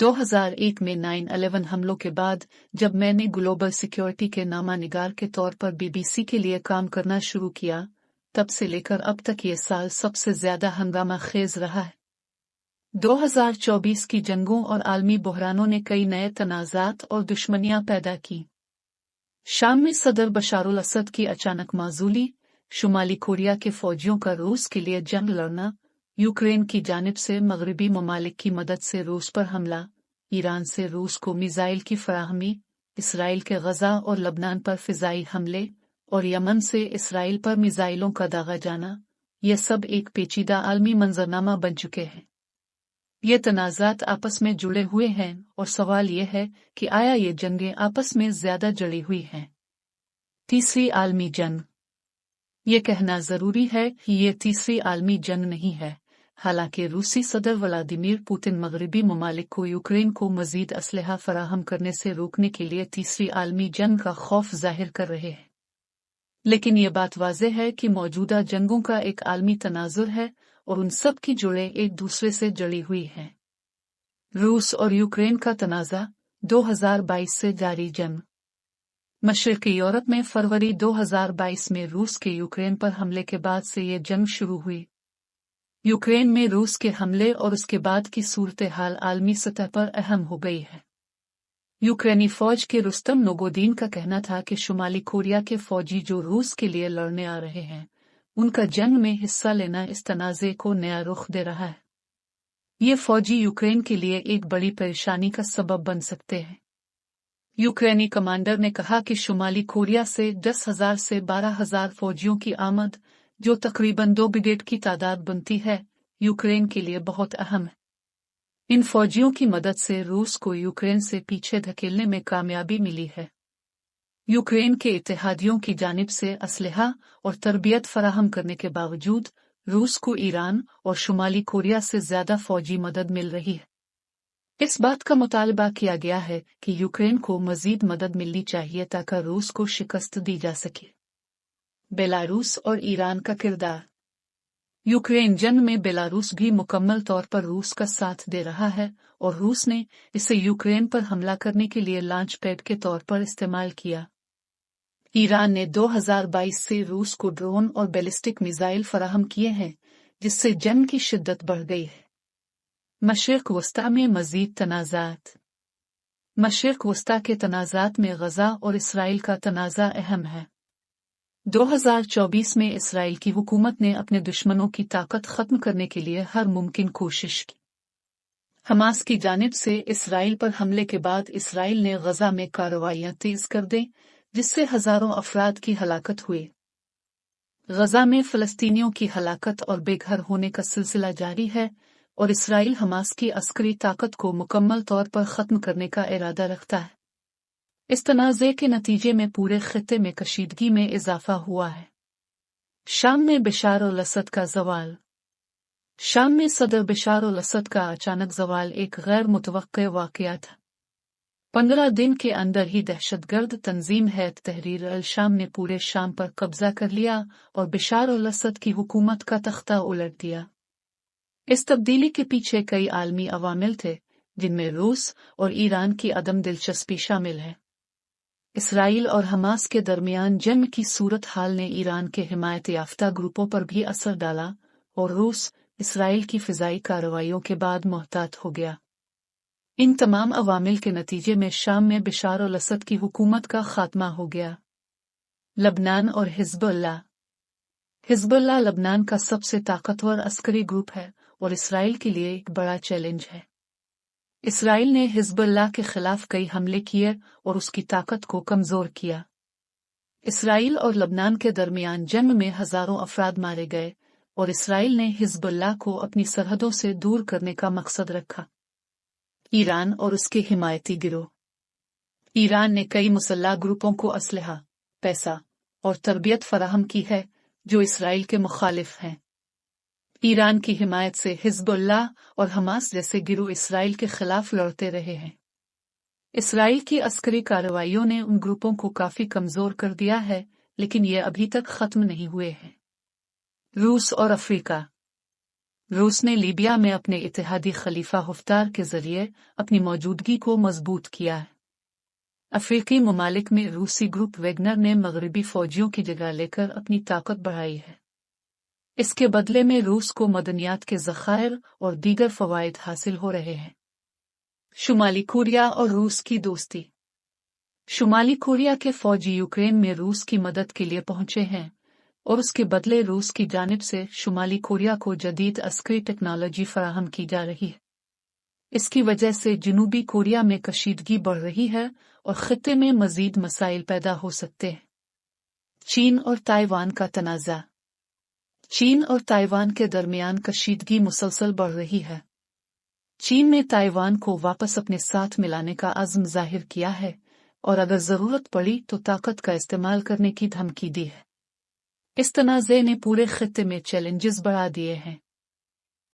2001 में 9/11 हमलों के बाद जब मैंने ग्लोबल सिक्योरिटी के नामानिगार के तौर पर बीबीसी के लिए काम करना शुरू किया, तब से लेकर अब तक ये साल सबसे ज्यादा हंगामा खेज रहा है। 2024 की जंगों और आलमी बहरानों ने कई नए तनाज़ात और दुश्मनियां पैदा की। शाम में सदर बशारुल असद की अचानक माजूली, शुमाली कोरिया के फौजियों का रूस के लिए जंग लड़ना, यूक्रेन की जानिब से मगरबी ममालिक की मदद से रूस पर हमला, ईरान से रूस को मिसाइल की फराहमी, इसराइल के गजा और लबनान पर फिजाई हमले और यमन से इसराइल पर मिसाइलों का दागा जाना, ये सब एक पेचीदा आलमी मंजरनामा बन चुके हैं। ये तनाज़ात आपस में जुड़े हुए हैं और सवाल ये है कि आया ये जंगें आपस में ज्यादा जड़ी हुई हैं। तीसरी आलमी जंग। ये कहना जरूरी है कि ये तीसरी आलमी जंग नहीं है, हालांकि रूसी सदर व्लादिमीर पुतिन मगरबी ममालिक को यूक्रेन को मजीद असलहा फराहम करने से रोकने के लिए तीसरी आलमी जंग का खौफ जाहिर कर रहे हैं। लेकिन ये बात वाज़ेह है कि मौजूदा जंगों का एक आलमी तनाजुर है और उन सब की जुड़े एक दूसरे से जड़ी हुई हैं। रूस और यूक्रेन का तनाज़ा, 2022 से जारी जंग। मशरिकी यूरोप में फरवरी 2022 में रूस के यूक्रेन पर हमले के बाद से ये जंग शुरू हुई। यूक्रेन में रूस के हमले और उसके बाद की सूरत हाल आलमी सतह पर अहम हो गई है। यूक्रेनी फौज के रुस्तम नोगोदीन का कहना था कि शुमाली कोरिया के फौजी जो रूस के लिए लड़ने आ रहे हैं, उनका जंग में हिस्सा लेना इस तनाज़े को नया रुख दे रहा है। ये फौजी यूक्रेन के लिए एक बड़ी परेशानी का सबब बन सकते हैं। यूक्रेनी कमांडर ने कहा कि शुमाली कोरिया से 10,000 से 12,000 फौजियों की आमद, जो तकरीबन 2 ब्रिगेड की तादाद बनती है, यूक्रेन के लिए बहुत अहम है। इन फौजियों की मदद से रूस को यूक्रेन से पीछे धकेलने में कामयाबी मिली है। यूक्रेन के इत्तेहादियों की जानिब से असलहा और तरबियत फराहम करने के बावजूद रूस को ईरान और शुमाली कोरिया से ज्यादा फौजी मदद मिल रही है। इस बात का मुतालबा किया गया है कि यूक्रेन को मजीद मदद मिलनी चाहिए ताकि रूस को शिकस्त दी जा सके। बेलारूस और ईरान का किरदार। यूक्रेन जंग में बेलारूस भी मुकम्मल तौर पर रूस का साथ दे रहा है और रूस ने इसे यूक्रेन पर हमला करने के लिए लॉन्च पैड के तौर पर इस्तेमाल किया। ईरान ने 2022 से रूस को ड्रोन और बैलिस्टिक मिसाइल फराहम किए हैं, जिससे जंग की शिद्दत बढ़ गई है। मशरिक़ वस्ता में मजीद तनाज़ात। मशरिक़ वस्ता के तनाज़ात में गजा और इसराइल का तनाज़ा अहम है। 2024 में इसराइल की हुकूमत ने अपने दुश्मनों की ताकत खत्म करने के लिए हर मुमकिन कोशिश की। हमास की जानिब से इसराइल पर हमले के बाद इसराइल ने गजा में कार्रवाइयां तेज कर दी, जिससे हजारों अफराद की हलाकत हुई। गजा में फ़लस्तीनियों की हलाकत और बेघर होने का सिलसिला जारी है और इसराइल हमास की अस्करी ताकत को मुकम्मल तौर पर खत्म करने का इरादा रखता है। इस तनाज़े के नतीजे में पूरे खित्ते में कशीदगी में इजाफा हुआ है। शाम में बशार अल असद का ज़वाल। शाम में सदर बशार अल असद का अचानक ज़वाल एक गैर मुतवक्के वाक़या था। 15 दिन के अंदर ही दहशतगर्द तंजीम हैत तहरीर अल शाम ने पूरे शाम पर कब्जा कर लिया और बशार अल असद की हुकूमत का तख्ता उलट दिया। इस तब्दीली के पीछे कई आलमी अवामिल थे, जिनमें रूस और ईरान की अदम दिलचस्पी शामिल है। इसराइल और हमास के दरमियान जंग की सूरत हाल ने ईरान के हिमायत याफ्ता ग्रुपों पर भी असर डाला और रूस इसराइल की फिजाई कार्रवाइयों के बाद मोहतात हो गया। इन तमाम अवामिल के नतीजे में शाम में बशार अल असद की हुकूमत का खात्मा हो गया। लबनान और हिज़्बुल्लाह। हिज़्बुल्लाह लबनान का सबसे ताकतवर अस्करी ग्रुप है और इसराइल के लिए एक बड़ा चैलेंज है। इसराइल ने हिज़्बुल्लाह के खिलाफ कई हमले किए और उसकी ताकत को कमजोर किया। इसराइल और लबनान के दरमियान जंग में हजारों अफराद मारे गए और इसराइल ने हिज़्बुल्लाह को अपनी सरहदों से दूर करने का मकसद रखा। ईरान और उसके हिमायती गिरोह। ईरान ने कई मुसल्लह ग्रुपों को असलहा, पैसा और तरबियत फराहम की है जो इसराइल के मुखालिफ हैं। ईरान की हिमायत से हिज़्बुल्लाह और हमास जैसे गिरोह इसराइल के खिलाफ लड़ते रहे हैं। इसराइल की अस्करी कार्रवाइयों ने उन ग्रुपों को काफी कमजोर कर दिया है, लेकिन ये अभी तक खत्म नहीं हुए हैं। रूस और अफ्रीका। रूस ने लीबिया में अपने इत्तेहादी खलीफा हफ्तार के जरिए अपनी मौजूदगी को मजबूत किया है। अफ्रीकी ममालिक में रूसी ग्रुप वेगनर ने मगरबी फौजियों की जगह लेकर अपनी ताकत बढ़ाई है। इसके बदले में रूस को मदनियात के ज़खायर और दीगर फवायद हासिल हो रहे हैं। शुमाली कोरिया और रूस की दोस्ती। शुमाली कोरिया के फौजी यूक्रेन में रूस की मदद के लिए पहुंचे हैं और उसके बदले रूस की जानिब से शुमाली कोरिया को जदीद अस्करी टेक्नोलॉजी फराहम की जा रही है। इसकी वजह से जनूबी कोरिया में कशीदगी बढ़ रही है और खित्ते में मजीद मसाइल पैदा हो सकते हैं। चीन और ताइवान का तनाज़ा। चीन और ताइवान के दरमियान कशीदगी मुसलसल बढ़ रही है। चीन ने ताइवान को वापस अपने साथ मिलाने का अज़्म जाहिर किया है और अगर ज़रूरत पड़ी तो ताकत का इस्तेमाल करने की धमकी दी है। इस तनाज़े ने पूरे खित्ते में चैलेंजेस बढ़ा दिए हैं।